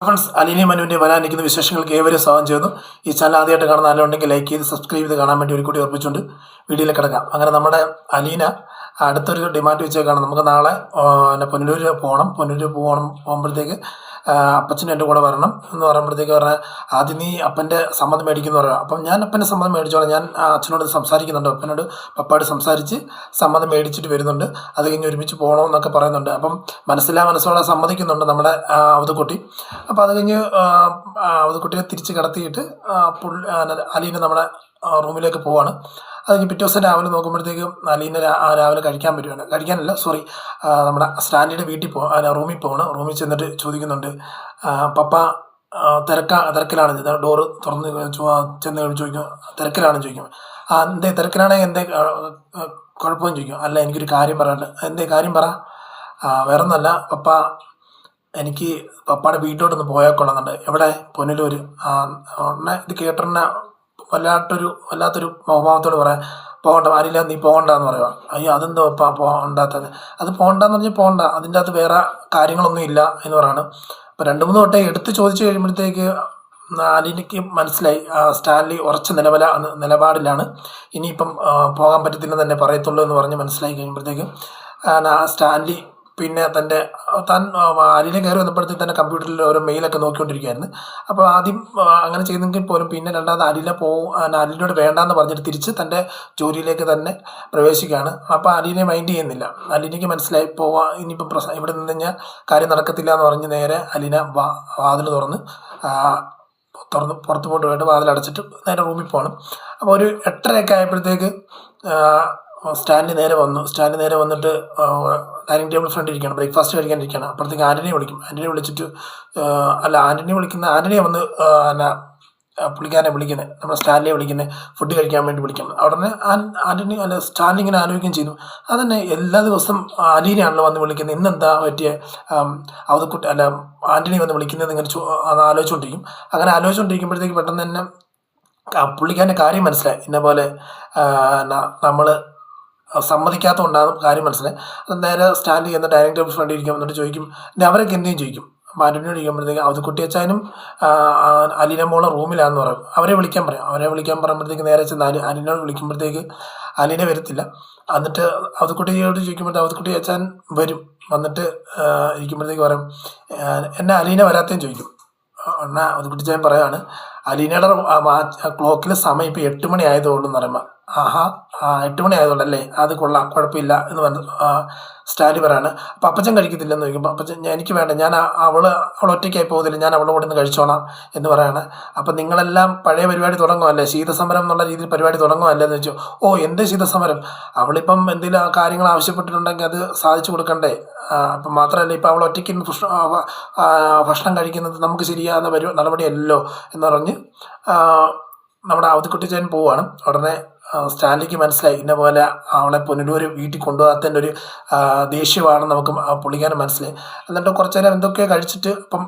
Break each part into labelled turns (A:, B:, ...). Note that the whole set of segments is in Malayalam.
A: ഫ്രണ്ട്സ്, അലീനയും മനുവിൻ്റെ വരാനിരിക്കുന്ന വിശേഷങ്ങൾക്ക് ഏവരും സ്വാഗതം ചെയ്യുന്നു. ഈ ചാനൽ ആദ്യമായിട്ട് കാണുന്ന ആളുണ്ടെങ്കിൽ ലൈക്ക് ചെയ്ത് സബ്സ്ക്രൈബ് ചെയ്ത് കാണാൻ വേണ്ടി ഒരു കൂടി ഓർപ്പിച്ചുകൊണ്ട് വീഡിയോയിൽ കിടക്കാം. അങ്ങനെ നമ്മുടെ അലീന അടുത്തൊരു ഡിമാൻഡ് വെച്ചേക്കാണ്. നമുക്ക് നാളെ പുനലൂർ പോകുമ്പോഴത്തേക്ക് അപ്പച്ചനും എൻ്റെ കൂടെ വരണം എന്ന് പറയുമ്പോഴത്തേക്ക് പറഞ്ഞാൽ ആദ്യം നീ അപ്പൻ്റെ സമ്മതം മേടിക്കുന്നു പറയാം. അപ്പം ഞാൻ അപ്പൻ്റെ സമ്മതം മേടിച്ചോളാം. ഞാൻ അച്ഛനോട് സംസാരിക്കുന്നുണ്ട്, അപ്പനോട് പപ്പാട് സംസാരിച്ച് സമ്മതം മേടിച്ചിട്ട് വരുന്നുണ്ട്. അത് കഴിഞ്ഞ് ഒരുമിച്ച് പോകണമെന്നൊക്കെ പറയുന്നുണ്ട്. അപ്പം മനസ്സോടെ സമ്മതിക്കുന്നുണ്ട് നമ്മുടെ അവധക്കുട്ടി. അപ്പോൾ അത് കഴിഞ്ഞ് അവധക്കുട്ടിയെ തിരിച്ച് കിടത്തിയിട്ട് അലീന നമ്മുടെ റൂമിലേക്ക് പോവാണ്. അത് കഴിഞ്ഞ് പിറ്റേ ദിവസം രാവിലെ നോക്കുമ്പോഴത്തേക്കും അലീന രാവിലെ നമ്മുടെ സ്റ്റാൻലിയുടെ റൂമിൽ പോവാണ്. റൂമിൽ ചെന്നിട്ട് ചോദിക്കുന്നുണ്ട്, പപ്പ തിരക്കിലാണ്, ഡോറ് തുറന്ന് ചെന്ന് ചോദിക്കും, തിരക്കിലാണെന്ന് ചോദിക്കും. തിരക്കിലാണെങ്കിൽ എന്തേ കുഴപ്പമെന്ന് ചോദിക്കും. അല്ല, എനിക്കൊരു കാര്യം പറയാനുണ്ട്. എന്തേ കാര്യം പറ. വേറൊന്നല്ല പപ്പ, എനിക്ക് പപ്പയുടെ വീട്ടിലോട്ടൊന്ന് പോയാൽ കൊള്ളുന്നുണ്ട്. എവിടെ? പുനലൂർ. ഉടനെ ഇത് കേട്ടിരുന്ന വല്ലാത്തൊരു മോഹഭാവത്തോട് പറയാം, പോകണ്ട, ആരില്ല, നീ പോകണ്ടെന്ന് പറയുക. അയ്യോ, അതെന്തോ പോകണ്ടാത്തത്? അത് പോകണ്ടെന്ന് പറഞ്ഞാൽ പോകണ്ട, അതിൻ്റെ അകത്ത് വേറെ കാര്യങ്ങളൊന്നും ഇല്ല എന്ന് പറയാണ്. അപ്പോൾ 2-3 വട്ടം എടുത്ത് ചോദിച്ചു കഴിയുമ്പോഴത്തേക്ക് അലീനയ്ക്ക് മനസ്സിലായി സ്റ്റാൻലി ഉറച്ച നിലപാടിലാണ്, ഇനിയിപ്പം പോകാൻ പറ്റത്തില്ലെന്ന് തന്നെ പറയത്തുള്ളൂ എന്ന് പറഞ്ഞ് മനസ്സിലായി കഴിയുമ്പോഴത്തേക്ക് സ്റ്റാൻലി പിന്നെ താൻ അലീന കയറി വന്നപ്പോഴത്തേക്ക് തന്നെ കമ്പ്യൂട്ടറിൽ ഓരോ മെയിലൊക്കെ നോക്കിക്കൊണ്ടിരിക്കുകയായിരുന്നു. അപ്പോൾ ആദ്യം അങ്ങനെ ചെയ്തെങ്കിൽ പോലും പിന്നെ രണ്ടാമത് അലീനയോട് വേണ്ടാന്ന് പറഞ്ഞിട്ട് തിരിച്ച് തൻ്റെ ജോലിയിലേക്ക് തന്നെ പ്രവേശിക്കുകയാണ്. അപ്പോൾ അലീനയെ മൈൻഡ് ചെയ്യുന്നില്ല. അലീനയ്ക്ക് മനസ്സിലായി ഇനിയിപ്പം ഇവിടെ നിന്ന് കഴിഞ്ഞാൽ കാര്യം നടക്കത്തില്ല എന്ന് പറഞ്ഞ് നേരെ അലീന വാതിൽ തുറന്ന് പുറത്ത് പോയിട്ട് വാതിലടച്ചിട്ട് നേരെ റൂമിൽ പോകണം. അപ്പോൾ ഒരു 8:30 ആയപ്പോഴത്തേക്ക് സ്റ്റാൻലി നേരെ വന്നിട്ട് ഡൈനിങ് ടേബിൾ ഫ്രണ്ട് ഇരിക്കുകയാണ്, ബ്രേക്ക്ഫാസ്റ്റ് കഴിക്കാനിരിക്കുകയാണ്. അപ്പോഴത്തേക്ക് ആൻ്റണിയെ വിളിച്ചിട്ട് ആൻ്റണിയെ വന്ന് പുള്ളിക്കാരനെ വിളിക്കുന്നത്, നമ്മുടെ സ്റ്റാൻലിയെ വിളിക്കുന്നത്, ഫുഡ് കഴിക്കാൻ വേണ്ടി വിളിക്കുന്നത്. ഉടനെ സ്റ്റാൻലി ഇങ്ങനെ ആലോചിക്കുകയും ചെയ്തു, അതന്നെ എല്ലാ ദിവസവും അലീനയാണല്ലോ വന്ന് വിളിക്കുന്നത്, ഇന്നെന്താ പറ്റിയ ആൻ്റണി വന്ന് വിളിക്കുന്നത് ഇങ്ങനെ ആലോചിച്ചുകൊണ്ടിരിക്കും. അങ്ങനെ ആലോചിച്ചുകൊണ്ടിരിക്കുമ്പോഴത്തേക്ക് പെട്ടെന്ന് തന്നെ പുള്ളിക്കാരൻ്റെ കാര്യം മനസ്സിലായി. ഇന്ന പോലെ നമ്മൾ സമ്മതിക്കാത്തതുകൊണ്ടാകും കാര്യം മനസ്സിലായി. അത് നേരെ സ്റ്റാൻഡ് ചെയ്യുന്ന ഡൈനിങ് ടേബിൾ ഫ്രണ്ട് ഇരിക്കാൻ വന്നിട്ട് ചോദിക്കും, അവരൊക്കെ എന്തെങ്കിലും ചോദിക്കും. അപ്പോൾ ആൻ്റണിയോട് ചോദിക്കുമ്പോഴത്തേക്ക് അവധക്കുട്ടി അച്ചാനും അലീന മോളെ റൂമിലാണെന്ന് പറയും. അവരെ വിളിക്കാൻ പറയുമ്പോഴത്തേക്ക് നേരെ ചെന്ന് അലീനയോട് വിളിക്കുമ്പോഴത്തേക്ക് അലീന വരത്തില്ല. എന്നിട്ട് അവധക്കുട്ടിയോട് ചോദിക്കുമ്പോഴത്തേക്ക് അവധക്കുട്ടി അച്ചാൻ വന്നിട്ട് ഇരിക്കുമ്പോഴത്തേക്ക് പറയും, എന്നെ അലീന വരാത്തേന്ന് ചോദിക്കും. എന്നാൽ അവധക്കുട്ടി അച്ചാൻ പറയാണ്, അലീനയുടെ ക്ലോക്കിൽ സമയം ഇപ്പോൾ 8 മണി ആയതുള്ളൂ എന്ന് പറയുമ്പോൾ, 8 മണി ആയതുകൊണ്ടല്ലേ, അത് കൊള്ളാം, കുഴപ്പമില്ല എന്ന് പറഞ്ഞു സ്റ്റാൻലി പറയാണ്. അപ്പം അപ്പച്ചൻ കഴിക്കത്തില്ലെന്ന് ചോദിക്കുമ്പോൾ അപ്പച്ചൻ, എനിക്ക് വേണ്ട, ഞാൻ അവൾ ഒറ്റയ്ക്കായി പോകുന്നില്ല, ഞാൻ അവളുടെ കൂടെ നിന്ന് കഴിച്ചോളാം എന്ന് പറയാണ്. അപ്പം നിങ്ങളെല്ലാം പഴയ പരിപാടി തുടങ്ങുമല്ലേ, ശീതസമരം എന്നുള്ള രീതിയിൽ പരിപാടി തുടങ്ങുമല്ലേ എന്ന് വെച്ചു. എന്ത് ശീതസമരം? അവളിപ്പം എന്തെങ്കിലും കാര്യങ്ങൾ ആവശ്യപ്പെട്ടിട്ടുണ്ടെങ്കിൽ അത് സാധിച്ചു കൊടുക്കണ്ടേ? അപ്പം മാത്രമല്ല, ഇപ്പം അവൾ ഒറ്റയ്ക്ക് ഭക്ഷണം കഴിക്കുന്നത് നമുക്ക് ശരിയാകുന്ന നടപടിയല്ലോ എന്ന് പറഞ്ഞ് നമ്മുടെ അവധക്കുട്ടിച്ചൻ പോവുകയാണ്. ഉടനെ സ്റ്റാൻലിക്ക് മനസ്സിലായി, ഇന്ന പോലെ അവളെ പുനലൂർ വീട്ടിൽ കൊണ്ടുപോകാത്തതിൻ്റെ ഒരു ദേഷ്യമാണ് നമുക്ക് പുള്ളിക്കാരൻ മനസ്സിലായി. എന്നിട്ട് കുറച്ച് നേരം എന്തൊക്കെയോ കഴിച്ചിട്ട് ഇപ്പം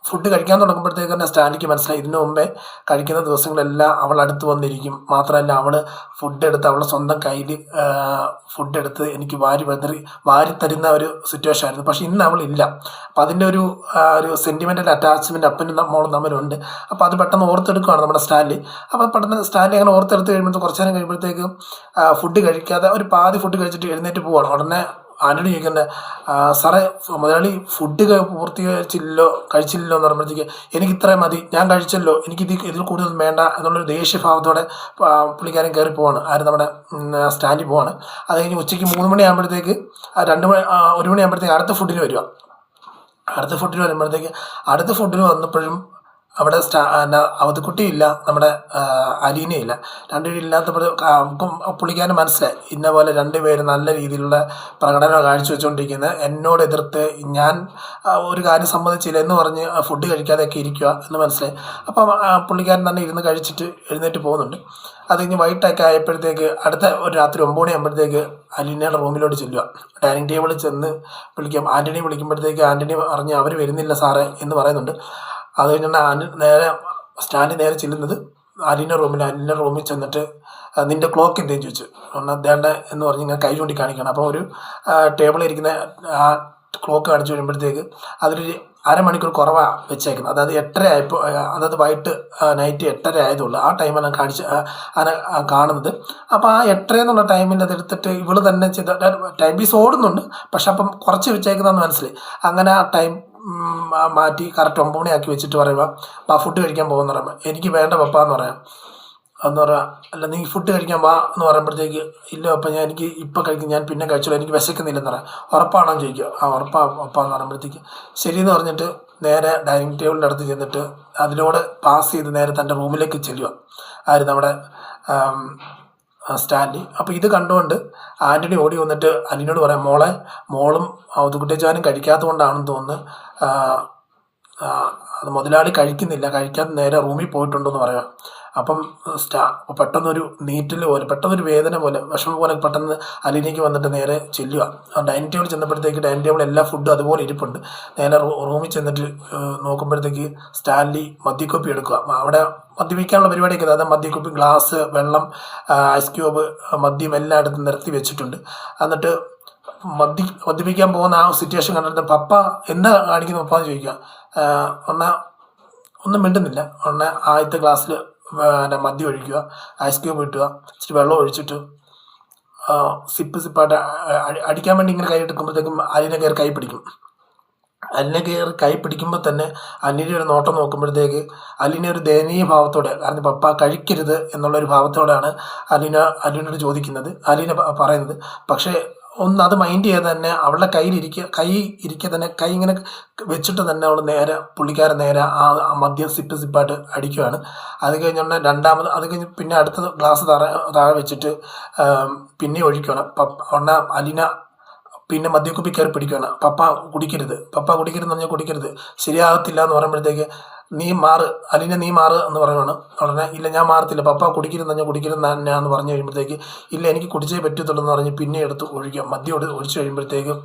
A: ഫുഡ് കഴിക്കാൻ തുടങ്ങുമ്പോഴത്തേക്ക് തന്നെ സ്റ്റാൻലിക്ക് മനസ്സിലായി, ഇതിനു മുമ്പേ കഴിക്കുന്ന ദിവസങ്ങളെല്ലാം അവൾ അടുത്ത് വന്നിരിക്കും. മാത്രമല്ല, അവൾ അവളുടെ സ്വന്തം കയ്യിൽ ഫുഡെടുത്ത് എനിക്ക് വാരി തരുന്ന ഒരു സിറ്റുവേഷൻ ആയിരുന്നു. പക്ഷേ ഇന്ന് അവളില്ല. അപ്പം അതിൻ്റെ ഒരു സെൻറ്റിമെൻ്റൽ അറ്റാച്ച്മെൻറ്റ് അപ്പനും മോളും തമ്മിലുണ്ട്. അപ്പോൾ അത് പെട്ടെന്ന് ഓർത്തെടുക്കുകയാണ് നമ്മുടെ സ്റ്റാൻലി. അപ്പോൾ പെട്ടെന്ന് സ്റ്റാൻലി അങ്ങനെ ഓർത്തെടുത്ത് കഴിയുമ്പോൾ കുറച്ച് നേരം കഴിയുമ്പോഴത്തേക്ക് ഫുഡ് കഴിക്കാതെ ഒരു പാതി ഫുഡ് കഴിച്ചിട്ട് എഴുന്നേറ്റ് പോവുകയാണ്. ഉടനെ ആൻ്റണി ചോദിക്കുന്നത്, സാറേ, മുതലാളി ഫുഡ് കഴിച്ചില്ലല്ലോ എന്ന് പറയുമ്പോഴത്തേക്ക്, എനിക്ക് ഇത്രയും മതി, ഞാൻ കഴിച്ചല്ലോ, എനിക്ക് ഇതിൽ കൂടുതൽ വേണ്ട എന്നുള്ളൊരു ദേഷ്യഭാവത്തോടെ പുള്ളിക്കാരൻ കയറി പോവാണ്. നമ്മുടെ സ്റ്റാൻഡിൽ പോവാണ്. അത് കഴിഞ്ഞ് ഉച്ചയ്ക്ക് 3 മണിയാകുമ്പോഴത്തേക്ക് 1 മണിയാകുമ്പോഴത്തേക്ക് അടുത്ത ഫുഡിന് വരുമ്പോഴത്തേക്ക് അടുത്ത ഫുഡിന് വന്നപ്പോഴും അവിടെ അവധക്കുട്ടിയില്ല, നമ്മുടെ അലീനയില്ല. രണ്ടുപേരും ഇല്ലാത്തപ്പോൾ പുള്ളിക്കാരന് മനസ്സിലായി, ഇന്ന പോലെ 2 പേര് നല്ല രീതിയിലുള്ള പ്രകടനം കാഴ്ചവെച്ചുകൊണ്ടിരിക്കുന്നത്, എന്നോട് എതിർത്ത് ഞാൻ ഒരു കാര്യം സമ്മതിച്ചില്ല എന്ന് പറഞ്ഞ് ഫുഡ് കഴിക്കാതെയൊക്കെ ഇരിക്കുക എന്ന് മനസ്സിലായി. അപ്പം പുള്ളിക്കാരൻ തന്നെ ഇരുന്ന് കഴിച്ചിട്ട് എഴുന്നേറ്റ് പോകുന്നുണ്ട്. അത് കഴിഞ്ഞ് വൈകിട്ടൊക്കെ ആയപ്പോഴത്തേക്ക് അടുത്ത ഒരു രാത്രി 9 മണിയാകുമ്പോഴത്തേക്ക് അലീനയുടെ റൂമിലോട്ട് ചെല്ലുക. ഡൈനിങ് ടേബിളിൽ ചെന്ന് ആൻ്റണി വിളിക്കുമ്പോഴത്തേക്ക് ആൻ്റണി പറഞ്ഞ് അവർ വരുന്നില്ല സാറേ എന്ന് പറയുന്നുണ്ട്. അത് കഴിഞ്ഞാൽ സ്റ്റാൻലി നേരെ ചെല്ലുന്നത് അലീന റൂമിൽ ചെന്നിട്ട്, നിൻ്റെ ക്ലോക്ക് എന്തെന്ന് ചോദിച്ചു. ദേണ്ട എന്ന് പറഞ്ഞ് ഇങ്ങനെ കൈ ചൂണ്ടി കാണിക്കണം. അപ്പോൾ ഒരു ടേബിളിൽ ഇരിക്കുന്ന ക്ലോക്ക് കാണിച്ചു കഴിയുമ്പോഴത്തേക്ക് അതിലൊരു അരമണിക്കൂർ കുറവാണ് വെച്ചേക്കുന്നത്. അതായത് 8:30 ആയപ്പോൾ, അതായത് വൈകിട്ട് നൈറ്റ് 8:30 ആയതുള്ളൂ. ആ ടൈമാണ് കാണുന്നത്. അപ്പോൾ ആ 8:30 എന്നുള്ള ടൈമിൽ അതെടുത്തിട്ട് ഇവള് തന്നെ ചെയ്ത ടൈം പീസ് ഓടുന്നുണ്ട്, പക്ഷെ അപ്പം കുറച്ച് വെച്ചേക്കുന്നതെന്ന് മനസ്സിലായി. അങ്ങനെ ആ ടൈം മാറ്റി കറക്റ്റ് 9 മണിയാക്കി വെച്ചിട്ട് പറയുക ഫുഡ് കഴിക്കാൻ പോകുമെന്ന് പറയുമ്പോൾ എനിക്ക് വേണ്ട പപ്പ എന്ന് പറയാം. എന്ന് പറയാം, അല്ല നീ ഫുഡ് കഴിക്കാൻ വാ എന്ന് പറയുമ്പോഴത്തേക്ക് ഇല്ല അപ്പം എനിക്ക് ഇപ്പം കഴിക്കും, ഞാൻ പിന്നെ കഴിച്ചോളൂ, എനിക്ക് വിശക്കുന്നില്ലെന്ന് പറയാം. ഉറപ്പാണോ എന്ന് ചോദിക്കുക. ഉറപ്പാണ് പപ്പ എന്ന് പറയുമ്പോഴത്തേക്ക് ശരിയെന്ന് പറഞ്ഞിട്ട് നേരെ ഡൈനിങ് ടേബിളിൻ്റെ അടുത്ത് ചെന്നിട്ട് അതിലൂടെ പാസ് ചെയ്ത് നേരെ തൻ്റെ റൂമിലേക്ക് ചെല്ലുക. ആയിരുന്നു നമ്മുടെ സ്റ്റാൻലി. അപ്പോൾ ഇത് കണ്ടുകൊണ്ട് ആൻ്റണി ഓടി വന്നിട്ട് അലീനോട് പറയാം, മോളും ഔതുകുട്ടിച്ചാനും കഴിക്കാത്തത് കൊണ്ടാണെന്ന് തോന്നുന്നു, അത് മുതലാളി കഴിക്കാതെ നേരെ റൂമിൽ പോയിട്ടുണ്ടെന്ന് പറയാം. അപ്പം പെട്ടെന്നൊരു നീറ്റൽ പോലെ, പെട്ടെന്നൊരു വേദന പോലെ, വിഷമം പോലെ പെട്ടെന്ന് അലീനയ്ക്ക് വന്നിട്ട് നേരെ ചെല്ലുക. ഡൈനിങ് ടേബിൾ ചെന്നപ്പോഴത്തേക്ക് ഡൈനിങ് ടേബിൾ എല്ലാ ഫുഡും അതുപോലെ ഇരിപ്പുണ്ട്. നേരെ റൂമിൽ ചെന്നിട്ട് നോക്കുമ്പോഴത്തേക്ക് സ്റ്റാൻലി മദ്യക്കുപ്പി എടുക്കുക. അവിടെ മദ്യപിക്കാനുള്ള പരിപാടിയൊക്കെ, അതായത് മദ്യക്കുപ്പി, ഗ്ലാസ്, വെള്ളം, ഐസ് ക്യൂബ്, മദ്യം എല്ലാം എടുത്ത് നിരത്തി വെച്ചിട്ടുണ്ട്. എന്നിട്ട് മദ്യപിക്കാൻ പോകുന്ന ആ സിറ്റുവേഷൻ കണ്ടിട്ട് പപ്പ എന്താ കാണിക്കുന്ന പപ്പ എന്ന് ചോദിക്കുക. ഒന്നും മിണ്ടുന്നില്ല. ആദ്യത്തെ ഗ്ലാസ്സിൽ മദ്യം ഒഴിക്കുക, ഐസ് ക്യൂബ് ഇട്ടുക, ഇച്ചിരി വെള്ളം ഒഴിച്ചിട്ട് സിപ്പായിട്ട് അടിക്കാൻ വേണ്ടി ഇങ്ങനെ കൈ എടുക്കുമ്പോഴത്തേക്കും അലീന കയറി കൈ പിടിക്കും. അലീന കയറി കൈ പിടിക്കുമ്പോൾ തന്നെ അലീനയുടെ ഒരു നോട്ടം നോക്കുമ്പോഴത്തേക്ക് അലീന ഒരു ദയനീയ ഭാവത്തോടെ, കാരണം പപ്പ കഴിക്കരുത് എന്നുള്ളൊരു ഭാവത്തോടാണ് അലീനയോട് ചോദിക്കുന്നത്, അലീന പറയുന്നത്. പക്ഷേ അത് മൈൻഡ് ചെയ്ത് തന്നെ അവളുടെ കൈ ഇരിക്കെ തന്നെ കൈ ഇങ്ങനെ വെച്ചിട്ട് തന്നെ അവൾ പുള്ളിക്കാരൻ നേരെ ആ മദ്യം സിപ്പായിട്ട് അടിക്കുകയാണ്. അത് കഴിഞ്ഞുകൊണ്ട് അത് കഴിഞ്ഞ് പിന്നെ അടുത്ത ഗ്ലാസ് താഴെ വെച്ചിട്ട് പിന്നെ ഒഴിക്കുകയാണ്. അലീന പിന്നെ മദ്യക്കുപ്പി കയറി പിടിക്കുകയാണ്. പപ്പ കുടിക്കരുതെന്ന് പറഞ്ഞാൽ കുടിക്കരുത്, ശരിയാകത്തില്ല എന്ന് പറയുമ്പോഴത്തേക്ക് അലീന നീ മാറ് എന്ന് പറയുവാണ്. ഉടനെ ഇല്ല ഞാൻ മാറത്തില്ല, പപ്പ കുടിക്കരുതെന്ന് പറഞ്ഞാൽ കുടിക്കരുത് തന്നെയാന്ന് പറഞ്ഞു കഴിയുമ്പോഴത്തേക്ക് ഇല്ല എനിക്ക് കുടിച്ചേ പറ്റത്തുള്ളൂ എന്ന് പറഞ്ഞ് പിന്നെ എടുത്ത് ഒഴിക്കുക. മദ്യം ഒഴിച്ചു കഴിയുമ്പോഴത്തേക്കും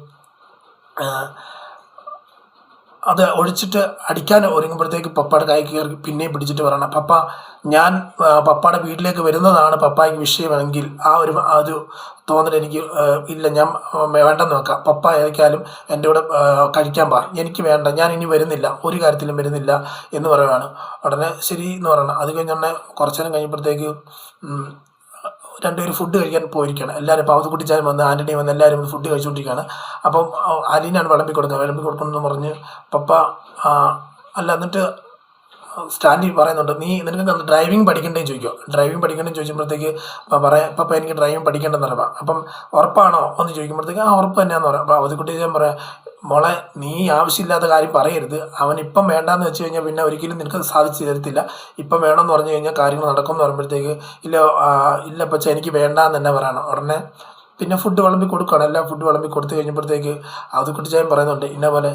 A: അത് ഒഴിച്ചിട്ട് അടിക്കാൻ ഒരുങ്ങുമ്പോഴത്തേക്ക് പപ്പയുടെ കൈ കയറി പിന്നെയും പിടിച്ചിട്ട് പറയണം, പപ്പ ഞാൻ പപ്പയുടെ വീട്ടിലേക്ക് വരുന്നതാണ് പപ്പായ്ക്ക് വിഷയമെങ്കിൽ ആ ഒരു തോന്നൽ എനിക്ക് ഇല്ല, ഞാൻ വേണ്ടെന്ന് വെക്കാം, പപ്പ ഏതൊക്കെയാലും എൻ്റെ കൂടെ കഴിക്കാൻ എനിക്ക് വേണ്ട, ഞാൻ ഇനി വരുന്നില്ല, ഒരു കാര്യത്തിലും വരുന്നില്ല എന്ന് പറയുവാണ്. ഉടനെ ശരി എന്ന് പറയണം. അത് കഴിഞ്ഞുടനെ കുറച്ചു നേരം കഴിഞ്ഞപ്പോഴത്തേക്ക് രണ്ടുപേരും ഫുഡ് കഴിക്കാൻ പോയിരിക്കുകയാണ്. എല്ലാവരും ഇപ്പോൾ അവധുകുട്ടിച്ചാലും വന്ന് ആൻ്റണി വന്ന് എല്ലാവരും ഫുഡ് കഴിച്ചുകൊണ്ടിരിക്കുകയാണ്. അപ്പം അലീനാണ് വിളമ്പി കൊടുക്കണമെന്ന് പറഞ്ഞ് പപ്പ അല്ല, എന്നിട്ട് സ്റ്റാൻലി പറയുന്നുണ്ട്, നിനക്ക് ഡ്രൈവിംഗ് പഠിക്കണ്ടേന്ന് ചോദിക്കുക. ഡ്രൈവിംഗ് പഠിക്കണമെന്ന് ചോദിക്കുമ്പോഴത്തേക്ക് പപ്പ എനിക്ക് ഡ്രൈവിംഗ് പഠിക്കേണ്ടെന്ന് പറയാം. അപ്പം ഉറപ്പാണോ എന്ന് ചോദിക്കുമ്പോഴത്തേക്ക് ഉറപ്പ് തന്നെയാന്ന് പറയാം. അപ്പോൾ അവധുകുട്ടിച്ചാൻ പറയാം, മോളെ നീ ആവശ്യമില്ലാത്ത കാര്യം പറയരുത്, അവനിപ്പം വേണ്ടാന്ന് വെച്ച് കഴിഞ്ഞാൽ പിന്നെ ഒരിക്കലും നിനക്ക് സാധിച്ചു തരത്തില്ല, ഇപ്പം വേണമെന്ന് പറഞ്ഞു കഴിഞ്ഞാൽ കാര്യങ്ങൾ നടക്കുമെന്ന് പറയുമ്പോഴത്തേക്ക് ഇല്ല പക്ഷേ എനിക്ക് വേണ്ടാന്ന് തന്നെ പറയണം. ഉടനെ പിന്നെ ഫുഡ് വിളമ്പി കൊടുക്കുകയാണ്. എല്ലാം ഫുഡ് വിളമ്പി കൊടുത്തു കഴിഞ്ഞപ്പോഴത്തേക്ക് അവധുകുട്ടിച്ചായൻ പറയുന്നുണ്ട്, ഇന്ന പോലെ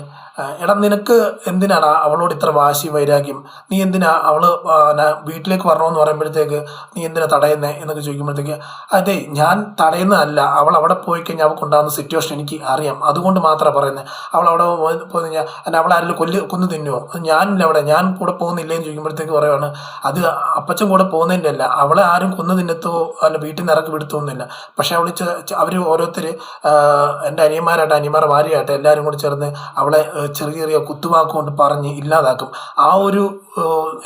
A: എടാ നിനക്ക് എന്തിനാണ് അവളോട് ഇത്ര വാശി വൈരാഗ്യം, നീ എന്തിനാ അവള് വീട്ടിലേക്ക് വരണമെന്ന് പറയുമ്പോഴത്തേക്ക് നീ എന്തിനാ തടയുന്നേ എന്നൊക്കെ ചോദിക്കുമ്പോഴത്തേക്ക് അതെ ഞാൻ തടയുന്നതല്ല, അവൾ അവിടെ പോയി കഴിഞ്ഞാൽ അവൾക്കുണ്ടാകുന്ന സിറ്റുവേഷൻ എനിക്ക് അറിയാം, അതുകൊണ്ട് മാത്രമാണ് പറയുന്നത്. അവൾ അവിടെ പോയി കഴിഞ്ഞാൽ അവൾ ആരെങ്കിലും കൊന്നു തിന്നുമോ, അത് ഞാനില്ല അവിടെ, ഞാൻ കൂടെ പോകുന്നില്ലേന്ന് ചോദിക്കുമ്പോഴത്തേക്ക് പറയുവാണ്, അത് അപ്പച്ചൻ കൂടെ പോകുന്നതിൻ്റെ അല്ല, അവളെ ആരും കൊന്നു തിന്നത്തോ അല്ല വീട്ടിൽ നിന്ന് ഇറക്കി വിടുത്തൊന്നുമില്ല, പക്ഷെ അവർ ഓരോരുത്തർ എൻ്റെ അനിയന്മാരുടെ ഭാര്യയായിട്ട് എല്ലാവരും കൂടി ചേർന്ന് അവളെ ചെറിയ ചെറിയ കുത്തുവാക്കുകൊണ്ട് പറഞ്ഞ് ഇല്ലാതാക്കും. ആ ഒരു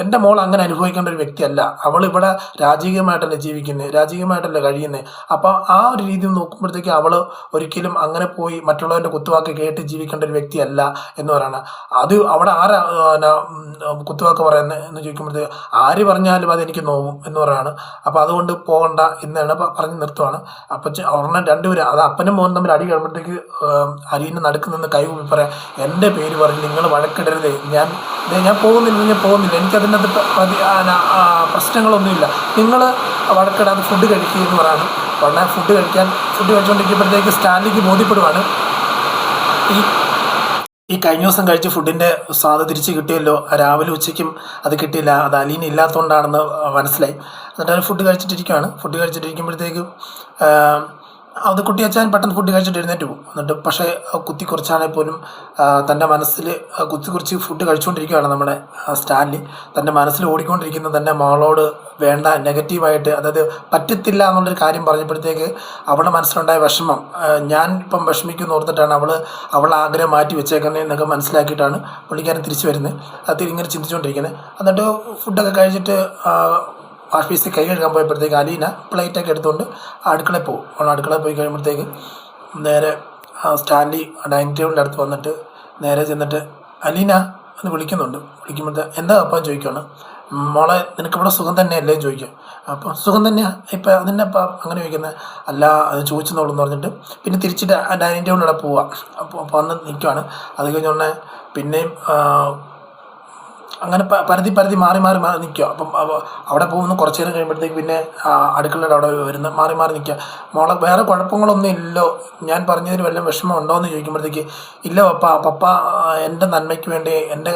A: എൻ്റെ മോൾ അങ്ങനെ അനുഭവിക്കേണ്ട ഒരു വ്യക്തിയല്ല, അവൾ ഇവിടെ രാജകീയമായിട്ടല്ലേ ജീവിക്കുന്നത്, രാജകീയമായിട്ടല്ലേ കഴിയുന്നത്. അപ്പോൾ ആ ഒരു രീതിയിൽ നോക്കുമ്പോഴത്തേക്ക് അവൾ ഒരിക്കലും അങ്ങനെ പോയി മറ്റുള്ളവൻ്റെ കുത്തുവാക്ക് കേട്ട് ജീവിക്കേണ്ട ഒരു വ്യക്തിയല്ല എന്ന് പറയണം. അത് അവിടെ ആരാ കുത്തുവാക്ക് പറയുന്നത് എന്ന് ചോദിക്കുമ്പോഴത്തേക്ക് ആര് പറഞ്ഞാലും അതെനിക്ക് നോവും എന്ന് പറയാണ്. അപ്പോൾ അതുകൊണ്ട് പോകണ്ട എന്നാണ് പറഞ്ഞ് നിർത്തുവാണ്. അപ്പം ഒരെണ്ണം രണ്ടുപേരും അത് അപ്പനും മോനും തമ്മിൽ അടി കഴിയുമ്പോഴത്തേക്ക് അലീന നടുക്ക് നിന്ന് കൈ കൂപ്പി പറയാം, എൻ്റെ പേര് പറഞ്ഞ് നിങ്ങൾ വഴക്കിടരുതേ, ഞാൻ പോകുന്നില്ല, എനിക്കതിനകത്ത് പ്രശ്നങ്ങളൊന്നുമില്ല, നിങ്ങൾ വഴക്കിടാതെ ഫുഡ് കഴിക്കുക എന്ന് പറയാണ്. ഉടനെ ഫുഡ് കഴിച്ചുകൊണ്ടിരിക്കുമ്പോഴത്തേക്ക് സ്റ്റാൻലിക്ക് ബോധ്യപ്പെടുവാണ് ഈ കഴിഞ്ഞ ദിവസം കഴിച്ച ഫുഡിൻ്റെ സ്വാദ് തിരിച്ച് കിട്ടിയല്ലോ, രാവിലെ ഉച്ചയ്ക്കും അത് കിട്ടിയില്ല, അത് അലീന ഇല്ലാത്തതുകൊണ്ടാണെന്ന് മനസ്സിലായി. എന്നിട്ട് ഫുഡ് കഴിച്ചിട്ടിരിക്കുമ്പോഴത്തേക്കും അത് കുട്ടി അച്ഛൻ പെട്ടെന്ന് ഫുഡ് കഴിച്ചിട്ട് എഴുന്നേറ്റ് പോകും. എന്നിട്ട് പക്ഷേ കുത്തി കുറിച്ചാണെങ്കിൽ പോലും തൻ്റെ മനസ്സിൽ കുത്തി കുറിച്ച് ഫുഡ് കഴിച്ചുകൊണ്ടിരിക്കുകയാണ് നമ്മുടെ സ്റ്റാൻലി. തൻ്റെ മനസ്സിൽ ഓടിക്കൊണ്ടിരിക്കുന്ന തന്നെ മോളോട് വേണ്ട നെഗറ്റീവായിട്ട്, അതായത് പറ്റത്തില്ല എന്നുള്ളൊരു കാര്യം പറഞ്ഞപ്പോഴത്തേക്ക് അവളുടെ മനസ്സിലുണ്ടായ വിഷമം, ഞാൻ ഇപ്പം വിഷമിക്കുന്നു ഓർത്തിട്ടാണ് അവൾ ആഗ്രഹം മാറ്റി വെച്ചേക്കുന്നത് എന്നൊക്കെ മനസ്സിലാക്കിയിട്ടാണ് പുള്ളിക്കാരൻ തിരിച്ചു വരുന്നത്. അത് ഇങ്ങനെ ചിന്തിച്ചുകൊണ്ടിരിക്കുന്നത്. എന്നിട്ട് ഫുഡൊക്കെ കഴിച്ചിട്ട് വാഷ് ബേസിൽ കൈ കഴുകാൻ പോയപ്പോഴത്തേക്ക് അലീന പ്ലേറ്റൊക്കെ എടുത്തുകൊണ്ട് അടുക്കളയിൽ പോകും. അവൾ അടുക്കളയിൽ പോയി കഴിയുമ്പോഴത്തേക്ക് നേരെ സ്റ്റാൻലി ഡൈനിങ് ടേബിളിൻ്റെ അടുത്ത് വന്നിട്ട് നേരെ ചെന്നിട്ട് അലീന എന്ന് വിളിക്കുന്നുണ്ട്. വിളിക്കുമ്പോഴത്തേക്ക് എന്താ അപ്പം ചോദിക്കുകയാണ്, മോളെ നിനക്കിവിടെ സുഖം തന്നെയല്ലേ ചോദിക്കും. അപ്പോൾ സുഖം തന്നെയാണ് ഇപ്പം അതിൻ്റെ അപ്പം അങ്ങനെ ചോദിക്കുന്നത്. അല്ല അത് ചോദിച്ചെന്നുള്ളൂ എന്ന് പറഞ്ഞിട്ട് പിന്നെ തിരിച്ചിട്ട് ഡൈനിങ് ടേബിളിലൂടെ പോവാം. അപ്പോൾ വന്ന് നിൽക്കുവാണ്. അത് കഴിഞ്ഞുടനെ പിന്നെയും അങ്ങനെ പരതി മാറി നിൽക്കുക. അപ്പം അവിടെ പോകുന്നു. കുറച്ച് നേരം കഴിയുമ്പോഴത്തേക്ക് പിന്നെ അടുക്കളയുടെ അവിടെ വരുന്ന മാറി നിൽക്കുക. മോളെ വേറെ കുഴപ്പങ്ങളൊന്നും ഇല്ലല്ലോ, ഞാൻ പറഞ്ഞതിൽ വല്ല വിഷമം ഉണ്ടോ എന്ന് ചോദിക്കുമ്പോഴത്തേക്ക് ഇല്ല പപ്പ എൻ്റെ നന്മയ്ക്ക് വേണ്ടി, എൻ്റെ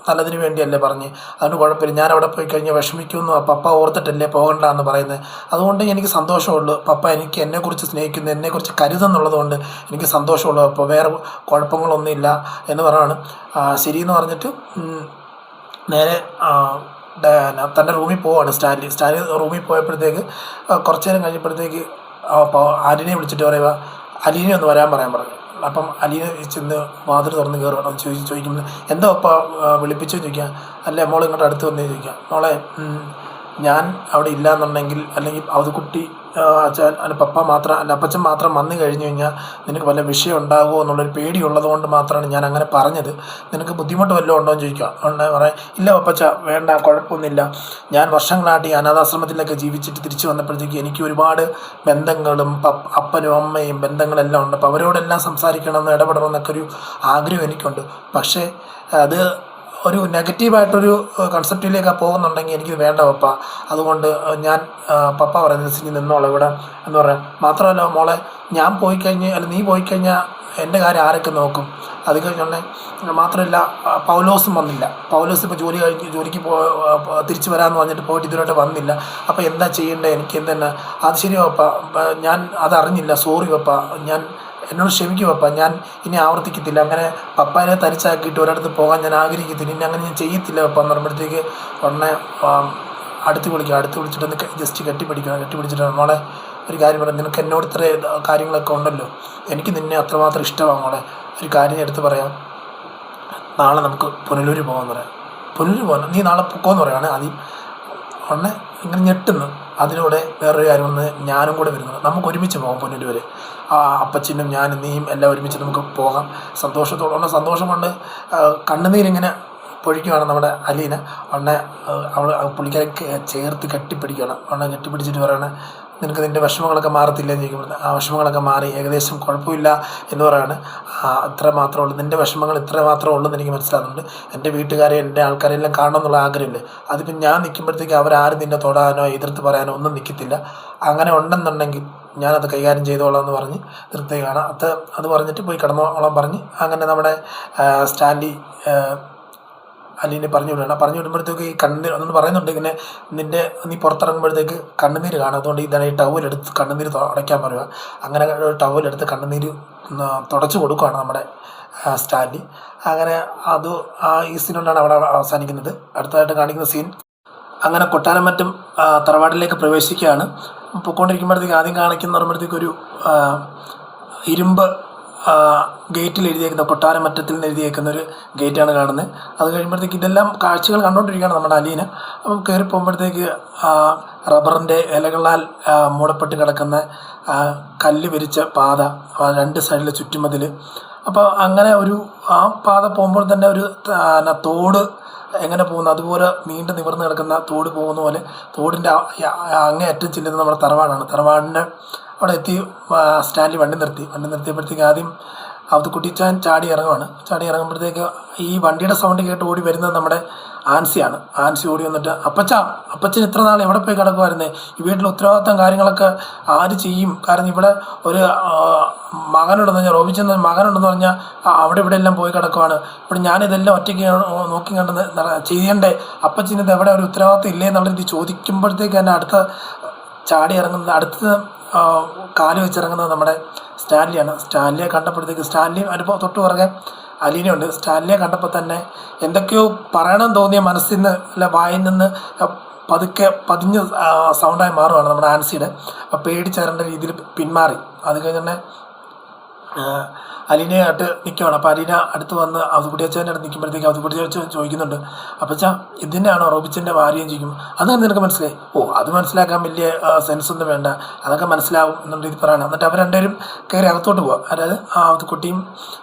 A: നല്ലതിന് വേണ്ടിയല്ലേ പറഞ്ഞ്, അതുകൊണ്ട് കുഴപ്പമില്ല, ഞാൻ അവിടെ പോയി കഴിഞ്ഞാൽ വിഷമിക്കുമെന്ന് പപ്പ ഓർത്തിട്ടല്ലേ പോകണ്ട എന്ന് പറയുന്നത്. അതുകൊണ്ട് എനിക്ക് സന്തോഷമുള്ളൂ പപ്പ, എനിക്ക് എന്നെക്കുറിച്ച് സ്നേഹിക്കുന്നു, എന്നെക്കുറിച്ച് കരുതുന്നുള്ളത് കൊണ്ട് എനിക്ക് സന്തോഷമുള്ളൂ. അപ്പോൾ വേറെ കുഴപ്പങ്ങളൊന്നുമില്ല എന്ന് പറയുകയാണ്. ശരിയെന്ന് പറഞ്ഞിട്ട് നേരെ തൻ്റെ റൂമിൽ പോവാണ് സ്റ്റാൻലി റൂമിൽ പോയപ്പോഴത്തേക്ക് കുറച്ച് നേരം കഴിഞ്ഞപ്പോഴത്തേക്ക് അലീനെ വിളിച്ചിട്ട് പറയുക, അലീനെ ഒന്ന് വരാൻ പറഞ്ഞു. അപ്പം അലീന ചെന്ന് വാതിൽ തുറന്ന് കയറുകയാണ്. ചോദിക്കുന്നത് എന്താ അപ്പം വിളിപ്പിച്ചെന്ന് ചോദിക്കാം. അല്ലേ മോൾ ഇങ്ങോട്ട് അടുത്ത് വന്നേ ചോദിക്കാം. മോളെ ഞാൻ അവിടെ ഇല്ല എന്നുണ്ടെങ്കിൽ, അല്ലെങ്കിൽ അത് കുട്ടി അച്ഛൻ അല്ല പപ്പ മാത്രം അല്ല അപ്പച്ചൻ മാത്രം വന്നു കഴിഞ്ഞ് കഴിഞ്ഞാൽ നിനക്ക് വല്ല വിഷയം ഉണ്ടാകുമോ എന്നുള്ളൊരു പേടിയുള്ളത് കൊണ്ട് മാത്രമാണ് ഞാൻ അങ്ങനെ പറഞ്ഞത്. നിനക്ക് ബുദ്ധിമുട്ട് വല്ലതും ഉണ്ടോ എന്ന് ചോദിക്കുക. ഉണ്ടെങ്കിൽ പറയാം ഇല്ല പപ്പച്ച വേണ്ട കുഴപ്പമൊന്നുമില്ല, ഞാൻ വർഷങ്ങളായിട്ട് ഈ അനാഥാശ്രമത്തിലൊക്കെ ജീവിച്ചിട്ട് തിരിച്ചു വന്നപ്പോഴത്തേക്ക് എനിക്ക് ഒരുപാട് ബന്ധങ്ങളും അപ്പനും അമ്മയും ബന്ധങ്ങളെല്ലാം ഉണ്ട്. അപ്പോൾ അവരോടെല്ലാം സംസാരിക്കണമെന്ന് ഇടപെടണമെന്നൊക്കെ ഒരു ആഗ്രഹം എനിക്കുണ്ട്. പക്ഷേ അത് ഒരു നെഗറ്റീവായിട്ടൊരു കൺസെപ്റ്റിലേക്കാണ് പോകുന്നുണ്ടെങ്കിൽ എനിക്ക് വേണ്ട പപ്പ, അതുകൊണ്ട് ഞാൻ പപ്പ പറയുന്നത് സിനി നിന്നോളാം ഇവിടെ എന്ന് പറയാം. മാത്രമല്ല മോളെ ഞാൻ പോയിക്കഴിഞ്ഞ് അല്ല നീ പോയിക്കഴിഞ്ഞാൽ എൻ്റെ കാര്യം ആരൊക്കെ നോക്കും? അത് കഴിഞ്ഞുടനെ മാത്രമല്ല പൗലോസും വന്നില്ല. പൗലോസ് ഇപ്പോൾ ജോലിക്ക് തിരിച്ചു വരാമെന്ന് പറഞ്ഞിട്ട് പോയിട്ട് ഇതുവരെ വന്നില്ല. അപ്പോൾ എന്താ ചെയ്യേണ്ടത്, എനിക്ക് എന്തെന്നാ? അത് ശരി പപ്പ, ഞാൻ അതറിഞ്ഞില്ല, സോറി പപ്പ, ഞാൻ എന്നോട് ക്ഷമിക്കും പപ്പ, ഞാൻ ഇനി ആവർത്തിക്കത്തില്ല, അങ്ങനെ പപ്പാനെ തനിച്ചാക്കിയിട്ട് ഒരിടത്ത് പോകാൻ ഞാൻ ആഗ്രഹിക്കത്തില്ല, ഇനി അങ്ങനെ ഞാൻ ചെയ്യത്തില്ല പപ്പ എന്ന് പറയുമ്പോഴത്തേക്ക് ഉടനെ അടുത്ത് വിളിച്ചിട്ടൊന്ന് ജസ്റ്റ് കെട്ടിപ്പിടിച്ചിട്ട് മോളെ ഒരു കാര്യം പറയാം, നിനക്ക് എന്നോട് ഇത്ര കാര്യങ്ങളൊക്കെ ഉണ്ടല്ലോ, എനിക്ക് നിന്നെ അത്രമാത്രം ഇഷ്ടമാണ് മോളെ, ഒരു കാര്യം എടുത്ത് പറയാം, നാളെ നമുക്ക് പുനലൂർ പോകാമെന്ന് പറയാം. പുനലൂർ പോകാൻ നീ നാളെ പൊക്കോന്ന് പറയുകയാണ് ആദ്യം. ഉടനെ ഇങ്ങനെ ഞെട്ടുന്നു. അതിലൂടെ വേറൊരു കാര്യം വന്ന് ഞാനും കൂടെ വരുന്നത്, നമുക്ക് ഒരുമിച്ച് പോകാം പുനലൂർ, അപ്പച്ചനും ഞാനും നീയും എല്ലാം ഒരുമിച്ച് നമുക്ക് പോകാം. സന്തോഷം കൊണ്ട് കണ്ണുനീരിങ്ങനെ പൊഴിക്കുകയാണ് നമ്മുടെ അലീന. ഉടനെ പുള്ളിക്കാരെ ചേർത്ത് കെട്ടിപ്പിടിക്കുകയാണ്. ഉടനെ കെട്ടിപ്പിടിച്ചിട്ട് പറയണേ നിനക്ക് നിൻ്റെ വിഷമങ്ങളൊക്കെ മാറത്തില്ലെന്ന് ചോദിക്കുമ്പോൾ ആ വിഷമങ്ങളൊക്കെ മാറി ഏകദേശം കുഴപ്പമില്ല എന്ന് പറയുകയാണ്. ഇത്ര മാത്രമേ ഉള്ളൂ, നിൻ്റെ വിഷമങ്ങൾ ഇത്ര മാത്രമേ ഉള്ളൂ എന്ന് എനിക്ക് മനസ്സിലാകുന്നുണ്ട്. എൻ്റെ വീട്ടുകാരെ എൻ്റെ ആൾക്കാരെല്ലാം കാണണം എന്നുള്ള ആഗ്രഹമില്ലേ, അതിപ്പം ഞാൻ നിൽക്കുമ്പോഴത്തേക്ക് അവരാരും നിന്നെ തൊടാനോ എതിർത്ത് പറയാനോ ഒന്നും നിൽക്കത്തില്ല. അങ്ങനെ ഉണ്ടെന്നുണ്ടെങ്കിൽ ഞാനത് കൈകാര്യം ചെയ്തോളാം എന്ന് പറഞ്ഞ് നിർത്തുകയാണ്. അത് പറഞ്ഞിട്ട് പോയി കിടന്നോളാൻ പറഞ്ഞ് അങ്ങനെ നമ്മുടെ സ്റ്റാൻലി അലീനെ പറഞ്ഞു വിടുമ്പോഴത്തേക്ക് ഈ കണ്ണുനീർ അതൊന്ന് പറയുന്നുണ്ട്, ഇങ്ങനെ നീ പുറത്തിറങ്ങുമ്പോഴത്തേക്ക് കണ്ണുനീർ കാണും, അതുകൊണ്ട് ഇതാണ് ഈ ടവലെടുത്ത് കണ്ണുനീർ തുടയ്ക്കാൻ പറയുക. അങ്ങനെ ടവലെടുത്ത് കണ്ണുനീർ തുടച്ചു കൊടുക്കുകയാണ് നമ്മുടെ സ്റ്റാൻലി. അങ്ങനെ ഈ സീനുകൊണ്ടാണ് അവിടെ അവസാനിക്കുന്നത്. അടുത്തതായിട്ട് കാണിക്കുന്ന സീൻ അങ്ങനെ കൊട്ടാരമറ്റം തറവാട്ടിലേക്ക് പ്രവേശിക്കുകയാണ്. പൊയ്ക്കൊണ്ടിരിക്കുമ്പോഴത്തേക്ക് ആദ്യം പറയുമ്പോഴത്തേക്കൊരു ഇരുമ്പ് ഗേറ്റിൽ എഴുതിയേക്കുന്ന കൊട്ടാരമറ്റത്തിൽ നിന്ന് എഴുതിയേക്കുന്ന ഒരു ഗേറ്റാണ് കാണുന്നത്. അത് കഴിയുമ്പോഴത്തേക്ക് ഇതെല്ലാം കാഴ്ചകൾ കണ്ടുകൊണ്ടിരിക്കുകയാണ് നമ്മുടെ അലീന. അപ്പം കയറി പോകുമ്പോഴത്തേക്ക് റബ്ബറിൻ്റെ ഇലകളാൽ മൂടപ്പെട്ട് കിടക്കുന്ന കല്ല് വിരിച്ച പാത, രണ്ട് സൈഡിൽ ചുറ്റുമതിൽ. അപ്പോൾ അങ്ങനെ ആ പാത പോകുമ്പോൾ തന്നെ ഒരു തോട് എങ്ങനെ പോകുന്നു അതുപോലെ നീണ്ടു നിവർന്ന് കിടക്കുന്ന തോട് പോകുന്ന പോലെ തോടിൻ്റെ അങ്ങേയറ്റം ചെല്ലുന്നത് നമ്മുടെ തറവാടാണ്. തറവാടിൻ്റെ അവിടെ എത്തി സ്റ്റാൻഡിൽ വണ്ടി നിർത്തിയപ്പോഴത്തേക്ക് ആദ്യം കുട്ടിച്ചാൻ ചാടി ഇറങ്ങുമ്പോഴത്തേക്ക് ഈ വണ്ടിയുടെ സൗണ്ട് കേട്ട് ഓടി വരുന്നത് നമ്മുടെ ആൻസിയാണ്. ആൻസി ഓടി വന്നിട്ട് അപ്പച്ചൻ ഇത്ര നാൾ എവിടെ പോയി കിടക്കുമായിരുന്നേ, ഈ വീട്ടിലെ ഉത്തരവാദിത്തം കാര്യങ്ങളൊക്കെ ആര് ചെയ്യും? കാരണം ഇവിടെ ഒരു മകനുണ്ടെന്ന് പറഞ്ഞാൽ റോബിച്ചെന്ന മകനുണ്ടെന്ന് പറഞ്ഞാൽ അവിടെ ഇവിടെ എല്ലാം പോയി കിടക്കുവാണ്, ഇവിടെ ഞാനിതെല്ലാം ഒറ്റയ്ക്ക് നോക്കി കണ്ടെന്ന് ചെയ്യേണ്ടേ, അപ്പച്ചൻ ഇത് എവിടെ ഒരു ഉത്തരവാദിത്തം ഇല്ലേ എന്നുള്ള രീതി ചോദിക്കുമ്പോഴത്തേക്ക് തന്നെ അടുത്ത ചാടി ഇറങ്ങുന്നത് അടുത്ത കാല് വെച്ചിറങ്ങുന്നത് നമ്മുടെ സ്റ്റാൻലിയാണ്. സ്റ്റാൻലിയെ കണ്ടപ്പോഴത്തേക്ക് സ്റ്റാൻലി അനുഭവം തൊട്ട് പുറകെ അലീനയുണ്ട്. സ്റ്റാൻലിയെ കണ്ടപ്പോൾ തന്നെ എന്തൊക്കെയോ പറയണം തോന്നിയ മനസ്സിൽ നിന്ന് അല്ല വായിൽ നിന്ന് പതുക്കെ പതിഞ്ഞ് സൗണ്ടായി മാറുകയാണ് നമ്മുടെ ആൻസിയുടെ. അപ്പോൾ പേടിച്ചേരേണ്ട രീതിയിൽ പിന്മാറി. അത് കഴിഞ്ഞ് തന്നെ അലീനയായിട്ട് നിൽക്കുകയാണ്. അപ്പോൾ അലീന അടുത്ത് വന്ന് അവതുകുട്ടിയച്ഛൻ്റെ അടുത്ത് നിൽക്കുമ്പോഴത്തേക്ക് അവതുകുട്ടിയച്ഛൻ ചോദിക്കുന്നുണ്ട്, അപ്പച്ചാ ഇതിൻ്റെയാണോ റോബിച്ചിൻ്റെ ഭാര്യയും ചോദിക്കും. അത് നിനക്ക് മനസ്സിലായി? അത് മനസ്സിലാക്കാൻ വലിയ സെൻസൊന്നും വേണ്ട, അതൊക്കെ മനസ്സിലാവും എന്നുള്ള രീതി പറയണം. എന്നിട്ട് അവർ രണ്ടുപേരും കയറി അകത്തോട്ട് പോവുക. അതായത് അവതുകുട്ടിയും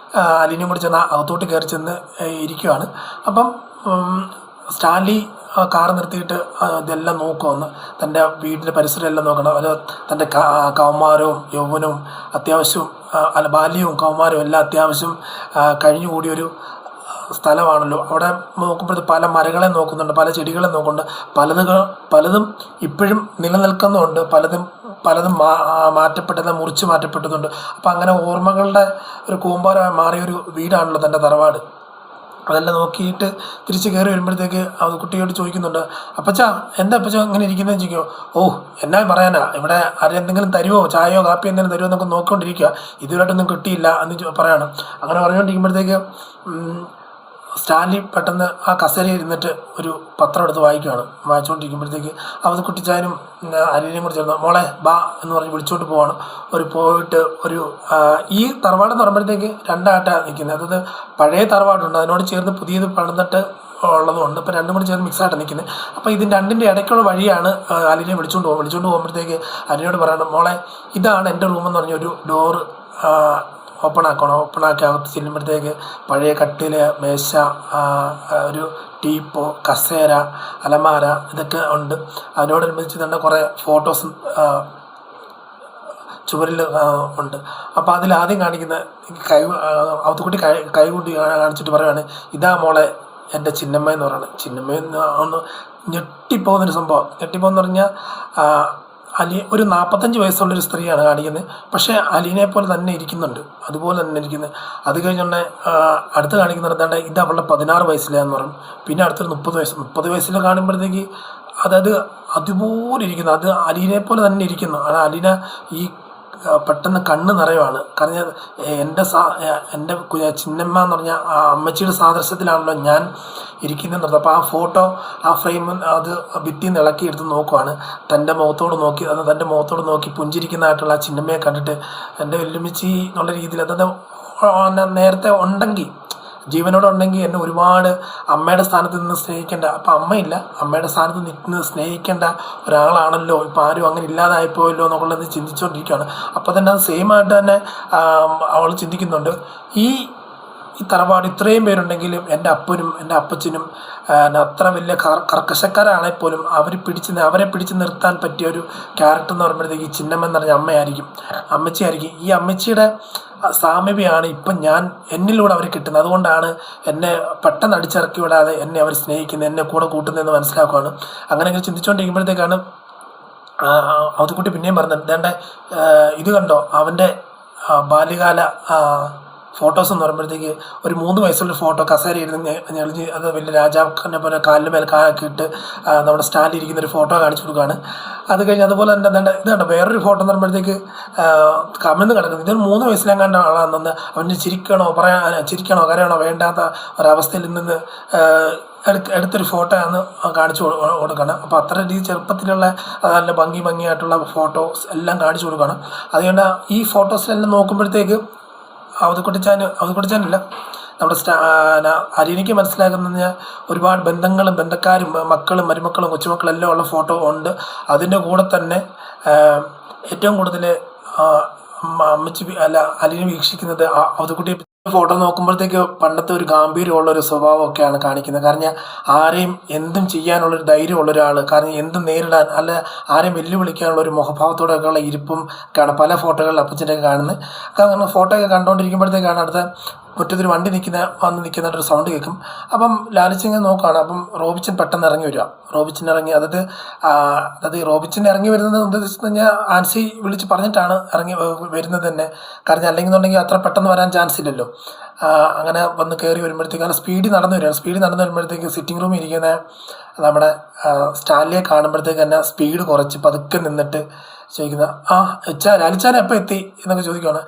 A: അലീനയും കൂടി ചെന്ന് അകത്തോട്ട് കയറി ചെന്ന് ഇരിക്കുകയാണ്. അപ്പം സ്റ്റാൻലി കാർ നിർത്തിയിട്ട് ഇതെല്ലാം നോക്കുമെന്ന്, തൻ്റെ വീടിൻ്റെ പരിസരം എല്ലാം നോക്കണം. അത് തൻ്റെ കൗമാരവും യൗവനവും അത്യാവശ്യവും ബാല്യവും കൗമാരവും എല്ലാം അത്യാവശ്യം കഴിഞ്ഞുകൂടിയൊരു സ്ഥലമാണല്ലോ. അവിടെ നോക്കുമ്പോഴത്തെ പല മരങ്ങളെ നോക്കുന്നുണ്ട്, പല ചെടികളെ നോക്കുന്നുണ്ട്, പലതും ഇപ്പോഴും നിലനിൽക്കുന്നുണ്ട്, പലതും മാറ്റപ്പെട്ടത് മുറിച്ച് മാറ്റപ്പെട്ടതുണ്ട്. അപ്പം അങ്ങനെ ഓർമ്മകളുടെ ഒരു കൂമ്പാരമായി മാറിയൊരു വീടാണല്ലോ തൻ്റെ തറവാട്. അതെല്ലാം നോക്കിയിട്ട് തിരിച്ച് കയറി വരുമ്പോഴത്തേക്ക് അത് കുട്ടിയോട് ചോദിക്കുന്നുണ്ട്, അപ്പച്ചാ എന്താ അപ്പച്ചാ ഇങ്ങനെ ഇരിക്കുന്നതെന്ന് ചോദിക്കുമോ. എന്നാ പറയാനാ, ഇവിടെ ആരെന്തെങ്കിലും തരുമോ, ചായയോ കാപ്പിയോ എന്തെങ്കിലും തരുമോ എന്നൊക്കെ നോക്കിക്കൊണ്ടിരിക്കുക, ഇതുവരായിട്ടൊന്നും കിട്ടിയില്ല എന്ന് പറയാണ്. അങ്ങനെ പറഞ്ഞുകൊണ്ടിരിക്കുമ്പോഴത്തേക്ക് സ്റ്റാൻലി പെട്ടെന്ന് ആ കസേരയിൽ ഇരുന്നിട്ട് ഒരു പത്രം എടുത്ത് വായിച്ചുകൊണ്ടിരിക്കുമ്പോഴത്തേക്ക് അവതുകുട്ടിച്ചാനും അലീനയും കൂടി ചേർന്ന് മോളെ ബാ എന്ന് പറഞ്ഞ് വിളിച്ചോണ്ട് പോവാണ്. പോയിട്ട് ഈ തറവാടെന്ന് പറയുമ്പോഴത്തേക്ക് രണ്ടായിട്ടാണ് നിൽക്കുന്നത്. അതായത് പഴയ തറവാടുണ്ട്, അതിനോട് ചേർന്ന് പുതിയത് പണിതിട്ട് ഉള്ളതുകൊണ്ട്. ഇപ്പം രണ്ടും കൂടി ചേർന്ന് മിക്സായിട്ട് നിൽക്കുന്നത്. അപ്പോൾ ഇതിൻ്റെ രണ്ടിൻ്റെ ഇടയ്ക്കുള്ള വഴിയാണ് അലീനയെ വിളിച്ചുകൊണ്ട് പോകുമ്പോഴത്തേക്ക് അലീനയോട് പറയണം, മോളെ ഇതാണ് എൻ്റെ റൂമെന്ന് പറഞ്ഞൊരു ഡോറ് ഓപ്പണാക്കി അകത്ത് ചെല്ലുമ്പോഴത്തേക്ക് പഴയ കട്ടിൽ, മേശ, ഒരു ടീപ്പോ, കസേര, അലമാര ഇതൊക്കെ ഉണ്ട്. അതിനോടനുബന്ധിച്ച് തന്നെ കുറേ ഫോട്ടോസും ചുവരിൽ ഉണ്ട്. അപ്പോൾ അതിലാദ്യം കാണിക്കുന്ന അവത്തുകുട്ടി കൈകൂട്ടി കാണിച്ചിട്ട് പറയുകയാണ്, ഇതാ മോളെ എൻ്റെ ചിന്നമ്മ എന്ന് പറയുന്നത്. ചിന്നമ്മ ഒന്ന് ഞെട്ടിപ്പോകുന്നൊരു സംഭവം. ഞെട്ടിപ്പോകുന്ന പറഞ്ഞാൽ ഒരു 45 വയസ്സുള്ളൊരു സ്ത്രീയാണ് കാണിക്കുന്നത്. പക്ഷേ അലീനയെ പോലെ തന്നെ ഇരിക്കുന്നുണ്ട്, അതുപോലെ തന്നെ ഇരിക്കുന്നത്. അത് കഴിഞ്ഞുകൊണ്ട് അടുത്ത് കാണിക്കുന്നത് എന്താണ്ട് ഇത് അവളുടെ 16 വയസ്സിലാന്ന് പറയും. പിന്നെ അടുത്തൊരു 30 വയസ്സിൽ കാണുമ്പോഴത്തേക്ക് അതായത് അതുപോലെ ഇരിക്കുന്നു, അത് അലീനയെ പോലെ തന്നെ ഇരിക്കുന്നു. അലീന ഈ പെട്ടെന്ന് കണ്ണ് നിറയുവാണ്. കാരണം എൻ്റെ ചിന്നമ്മ എന്ന് പറഞ്ഞാൽ ആ അമ്മച്ചിയുടെ സാദൃശ്യത്തിലാണല്ലോ ഞാൻ ഇരിക്കുന്നതെന്ന്. അപ്പോൾ ആ ഫോട്ടോ, ആ ഫ്രെയിം അത് ഭിത്തിയിൽ നിന്ന് ഇളക്കിയെടുത്ത് നോക്കുവാണ്. തൻ്റെ മുഖത്തോട് നോക്കി പുഞ്ചിരിക്കുന്നതായിട്ടുള്ള ആ ചിന്നമ്മയെ കണ്ടിട്ട് എൻ്റെ വെല്ലുമിച്ചി എന്നുള്ള രീതിയിൽ, അതായത് നേരത്തെ ഉണ്ടെങ്കിൽ ജീവനോടെ ഉണ്ടെങ്കിൽ എന്നെ ഒരുപാട് അമ്മയുടെ സ്ഥാനത്ത് നിന്ന് സ്നേഹിക്കേണ്ട, അപ്പം അമ്മയില്ല, അമ്മയുടെ സ്ഥാനത്ത് നിന്ന് സ്നേഹിക്കേണ്ട ഒരാളാണല്ലോ ഇപ്പം ആരും അങ്ങനെ ഇല്ലാതായിപ്പോയല്ലോ എന്നുള്ളത് ചിന്തിച്ചുകൊണ്ടിരിക്കുകയാണ്. അപ്പോൾ തന്നെ അത് സെയിമായിട്ട് തന്നെ അവൾ ചിന്തിക്കുന്നുണ്ട്. ഈ തറവാട് ഇത്രയും പേരുണ്ടെങ്കിലും എൻ്റെ അപ്പനും എൻ്റെ അപ്പച്ചനും അത്ര വലിയ കർക്കശക്കാരാണെങ്കിൽ പോലും അവരെ പിടിച്ച് നിർത്താൻ പറ്റിയ ഒരു ക്യാരക്ടർ എന്ന് പറയുമ്പോഴത്തേക്ക് ഈ ചിന്നമ്മ എന്ന് പറഞ്ഞ അമ്മച്ചിയായിരിക്കും. ഈ അമ്മച്ചിയുടെ സാമീപ്യമാണ് ഇപ്പം എന്നിലൂടെ അവർ കിട്ടുന്നത്. അതുകൊണ്ടാണ് എന്നെ പെട്ടെന്ന് അടിച്ചിറക്കി വിടാതെ എന്നെ അവർ സ്നേഹിക്കുന്നത്, എന്നെ കൂടെ കൂട്ടുന്നതെന്ന് മനസ്സിലാക്കുകയാണ്. അങ്ങനെ ചിന്തിച്ചുകൊണ്ടിരിക്കുമ്പോഴത്തേക്കാണ് അവതുകുട്ടി പിന്നെയും പറഞ്ഞത്, വേണ്ട ഇത് കണ്ടോ അവൻ്റെ ബാല്യകാല ഫോട്ടോസ് എന്ന് പറയുമ്പോഴത്തേക്ക് ഒരു 3 വയസ്സുള്ള ഫോട്ടോ കസേര ഇരുന്ന് ഞെളിഞ്ഞ് അത് വലിയ രാജാവിനെ പോലെ കാലിന് മേലെ കാക്കിയിട്ട് നമ്മുടെ സ്റ്റാൻഡിൽ ഇരിക്കുന്നൊരു ഫോട്ടോ കാണിച്ചു കൊടുക്കുകയാണ്. അത് കഴിഞ്ഞ് അതുപോലെ തന്നെ ഇത് കണ്ടോ വേറൊരു ഫോട്ടോ എന്ന് പറയുമ്പോഴത്തേക്ക് കമന്ന് കിടക്കുന്നത്. ഇതൊരു 3 വയസ്സിലെങ്ങാണ്ട് ആളാണെന്ന്. അവന് ചിരിക്കണോ കരയണോ വേണ്ടാത്ത ഒരവസ്ഥയിൽ നിന്ന് എടുത്തൊരു ഫോട്ടോ ആണ് കാണിച്ചു കൊടുക്കണം. അപ്പോൾ അത്ര രീതി ചെറുപ്പത്തിലുള്ള നല്ല ഭംഗിയായിട്ടുള്ള ഫോട്ടോസ് എല്ലാം കാണിച്ചു കൊടുക്കണം. അതുകൊണ്ട് ഈ ഫോട്ടോസിലെല്ലാം നോക്കുമ്പോഴത്തേക്ക് അവതുകുട്ടിച്ചാനില്ല നമ്മുടെ അലീനയ്ക്ക് മനസ്സിലാക്കുന്ന ഒരുപാട് ബന്ധങ്ങളും ബന്ധക്കാരും മക്കളും മരുമക്കളും കൊച്ചുമക്കളും എല്ലാം ഉള്ള ഫോട്ടോ ഉണ്ട്. അതിൻ്റെ കൂടെ തന്നെ ഏറ്റവും കൂടുതൽ അലീന വീക്ഷിക്കുന്നത് അവതുകുട്ടിയെ ഫോട്ടോ നോക്കുമ്പോഴത്തേക്ക് പണ്ടത്തെ ഒരു ഗാംഭീര്യമുള്ളൊരു സ്വഭാവമൊക്കെയാണ് കാണിക്കുന്നത്. കാരണം ആരെയും എന്തും ചെയ്യാനുള്ളൊരു ധൈര്യമുള്ള ഒരാൾ, കാരണം എന്തും നേരിടാൻ ആരെയും വെല്ലുവിളിക്കാനുള്ള ഒരു മുഖഭാവത്തോടെയൊക്കെയുള്ള ഇരിപ്പും പല ഫോട്ടോകളിൽ അപ്പച്ചൻ്റെയൊക്കെ കാണുന്നത്. കാരണം ഫോട്ടോയൊക്കെ കണ്ടുകൊണ്ടിരിക്കുമ്പോഴത്തേക്കാണ് അടുത്ത മുറ്റത്തൊരു വണ്ടി വന്ന് നിൽക്കുന്നതായിട്ടൊരു സൗണ്ട് കേൾക്കും. അപ്പം ലാലിച്ചിങ്ങനെ നോക്കുകയാണ്. അപ്പം റോബിച്ചൻ പെട്ടെന്ന് ഇറങ്ങി വരിക. റോബിച്ചൻ ഇറങ്ങി റോബിച്ചൻ ഇറങ്ങി വരുന്നത് എന്താണെന്ന് വെച്ച് കഴിഞ്ഞാൽ ആൻസി വിളിച്ച് പറഞ്ഞിട്ടാണ് ഇറങ്ങി വരുന്നത് തന്നെ. കാരണം അല്ലെങ്കിൽ അത്ര പെട്ടെന്ന് വരാൻ ചാൻസ് ഇല്ലല്ലോ. അങ്ങനെ വന്ന് കയറി വരുമ്പോഴത്തേക്ക് അങ്ങനെ സ്പീഡിൽ നടന്നു വരുമ്പോഴത്തേക്ക് സിറ്റിംഗ് റൂമിൽ ഇരിക്കുന്ന നമ്മുടെ സ്റ്റാൻലിയെ കാണുമ്പോഴത്തേക്ക് തന്നെ സ്പീഡ് കുറച്ച് പതുക്കെ നിന്നിട്ട് ചോദിക്കുന്ന ലാലിച്ചാൻ എപ്പോൾ എത്തി എന്നൊക്കെ ചോദിക്കുകയാണ്.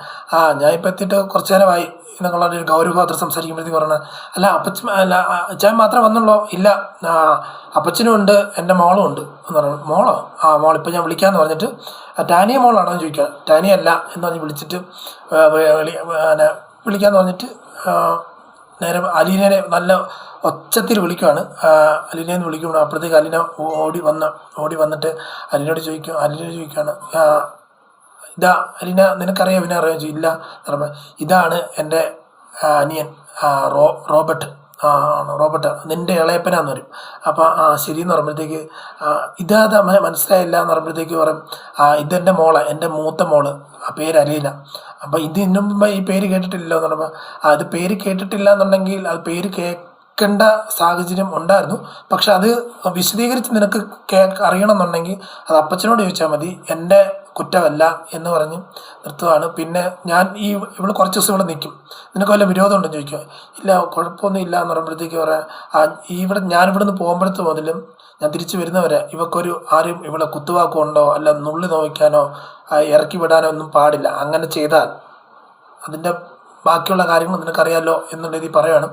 A: ഞാൻ ഇപ്പോൾ എത്തിയിട്ട് കുറച്ച് നേരമായി എന്നൊക്കെയുള്ള ഒരു ഗൗരവപാത്രം സംസാരിക്കുമ്പോഴത്തേക്ക് പറയണത്, അല്ല അച്ഛൻ മാത്രമേ വന്നുള്ളൂ? ഇല്ല, അപ്പച്ചനും ഉണ്ട്, എൻ്റെ മോളും ഉണ്ട് എന്ന് പറയുന്നത്. മോളോ? മോൾ ഇപ്പോൾ ഞാൻ വിളിക്കാമെന്ന് പറഞ്ഞിട്ട് ടാനിയ മോളാണോ എന്ന് ചോദിക്കുക. ടാനിയല്ല എന്ന് പറഞ്ഞ് വിളിച്ചിട്ട് വിളിക്കാമെന്ന് പറഞ്ഞിട്ട് നേരെ അലീനയെ നല്ല ഒച്ചത്തിൽ വിളിക്കുവാണ്. അലീനയെന്ന് വിളിക്കുമ്പോൾ അപ്പോഴത്തേക്ക് അലീന ഓടി വന്നിട്ട് അലീനയോട് ചോദിക്കുകയാണ്, ഇതാ അലീന, നിനക്കറിയാം ഇവനെ അറിയാൻ ചോദിച്ചു. ഇല്ല എന്ന്. ഇതാണ് എൻ്റെ അനിയൻ റോബർട്ട്, നിൻ്റെ ഇളയപ്പനാന്ന് പറയും. അപ്പോൾ ശരിയെന്ന് പറയുമ്പോഴത്തേക്ക് ഇതാ മനസ്സിലായില്ല എന്ന് പറയുമ്പോഴത്തേക്ക് പറയും, ഇതെൻ്റെ എൻ്റെ മൂത്ത മോള്, പേര് അലീന. അപ്പോൾ ഇത് ഇന്നും മുമ്പ് ഈ പേര് കേട്ടിട്ടില്ലല്ലോ എന്ന് പറയുമ്പോൾ, അത് പേര് കേട്ടിട്ടില്ല എന്നുണ്ടെങ്കിൽ അത് പേര് കേൾക്കേണ്ട സാഹചര്യം ഉണ്ടായിരുന്നു. പക്ഷെ അത് വിശദീകരിച്ച് നിനക്ക് അറിയണമെന്നുണ്ടെങ്കിൽ അത് അപ്പച്ചനോട് ചോദിച്ചാൽ മതി, എൻ്റെ കുറ്റമല്ല എന്ന് പറഞ്ഞ് നിർത്തുകയാണ്. പിന്നെ ഇവള് കുറച്ച് ദിവസം ഇവിടെ നിൽക്കും, നിനക്ക് വല്ല വിരോധം ഉണ്ടെന്ന് ചോദിക്കുക. ഇല്ല, കുഴപ്പമൊന്നും ഇല്ല എന്ന് പറയുമ്പോഴത്തേക്ക് പറയാം, ഞാനിവിടുന്ന് പോകുമ്പോഴത്തെ മുതലും ഞാൻ തിരിച്ചു വരുന്നവരെ ആരും ഇവിടെ കുത്തുവാക്കുണ്ടോ അല്ല നുള്ളി നോവിക്കാനോ ഇറക്കി വിടാനോ ഒന്നും പാടില്ല. അങ്ങനെ ചെയ്താൽ അതിൻ്റെ ബാക്കിയുള്ള കാര്യങ്ങൾ നിനക്കറിയാമല്ലോ എന്നുള്ള രീതിയിൽ പറയുകയാണ്.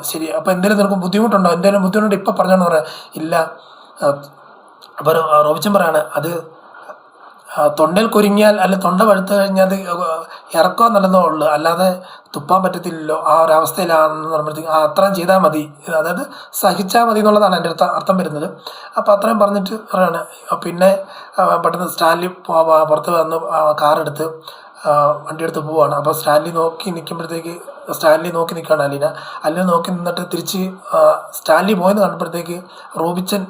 A: ശരി, അപ്പോൾ എന്തെങ്കിലും നിനക്ക് ബുദ്ധിമുട്ടുണ്ടോ? എന്തെങ്കിലും ബുദ്ധിമുട്ട് ഇപ്പം പറഞ്ഞോന്ന് പറയാം. ഇല്ല. അപ്പോൾ റോബിച്ചൻ പറയാണ്, അത് തൊണ്ടയിൽ കുരുങ്ങിയാൽ അല്ല തൊണ്ട പഴുത്ത് കഴിഞ്ഞാൽ അത് ഇറക്കുക എന്നുള്ളതേ ഉള്ളൂ, അല്ലാതെ തുപ്പാൻ പറ്റത്തില്ലല്ലോ. ആ ഒരു അവസ്ഥയിലാണെന്ന് പറയുമ്പോഴത്തേക്ക് അത്രയും ചെയ്താൽ മതി, അതായത് സഹിച്ചാൽ മതി എന്നുള്ളതാണ് എൻ്റെ അർത്ഥം വരുന്നത്. അപ്പോൾ അത്രയും പറഞ്ഞിട്ട് പറയാണ്. പിന്നെ പെട്ടെന്ന് സ്റ്റാൻലി പുറത്ത് വന്ന് കാറെടുത്ത് വണ്ടിയെടുത്ത് പോവുകയാണ്. അപ്പോൾ സ്റ്റാൻലി നോക്കി നിൽക്കുകയാണ് അലീന നോക്കി നിന്നിട്ട് തിരിച്ച് സ്റ്റാൻലി പോയെന്ന് കണ്ടപ്പോഴത്തേക്ക് റോബിച്ചൻ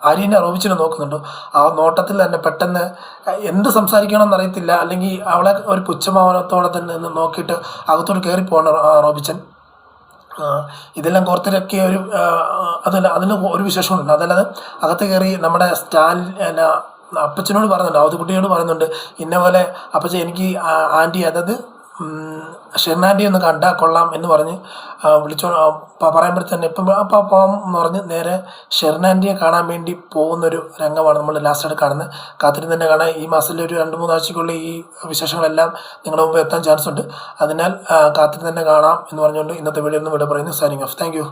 A: അലീന റോബിച്ചിനെ നോക്കുന്നുണ്ട്. ആ നോട്ടത്തിൽ തന്നെ പെട്ടെന്ന് എന്ത് സംസാരിക്കണമെന്ന് അറിയത്തില്ല, അല്ലെങ്കിൽ അവളെ ഒരു പുച്ഛഭാവനത്തോടെ തന്നെ നോക്കിയിട്ട് അകത്തോട്ട് കയറി പോകണം റോബിച്ചൻ. ഇതെല്ലാം കോർത്തിരക്കിയ അതിന് ഒരു വിശേഷമുണ്ട്. അതല്ലാതെ അകത്ത് കയറി നമ്മുടെ അപ്പച്ചനോട് പറയുന്നുണ്ട്, അവധുകുട്ടിയോട് പറയുന്നുണ്ട്, ഇന്ന പോലെ അപ്പച്ചൻ എനിക്ക് ആൻറ്റി, അതായത് ഷെർണാൻറ്റി ഒന്ന് കണ്ടാൽ കൊള്ളാം എന്ന് പറഞ്ഞ് പറയുമ്പോഴത്തെ തന്നെ അപ്പം പോകാം എന്ന് പറഞ്ഞ് നേരെ ഷെർണാൻറ്റിയെ കാണാൻ വേണ്ടി പോകുന്നൊരു രംഗമാണ് നമ്മൾ ലാസ്റ്റായിട്ട് കാണുന്നത്. കാത്തിരുന്ന് തന്നെ കാണാൻ ഈ മാസത്തിൽ ഒരു 2-3 ആഴ്ചയ്ക്കുള്ളിൽ ഈ വിശേഷങ്ങളെല്ലാം നിങ്ങളുടെ മുമ്പ് എത്താൻ ചാൻസ് ഉണ്ട്. അതിനാൽ കാത്തിരുന്ന് തന്നെ കാണാം എന്ന് പറഞ്ഞുകൊണ്ട് ഇന്നത്തെ വീഡിയോ ഒന്ന് വിട പറയുന്നു. Signing off. Thank you.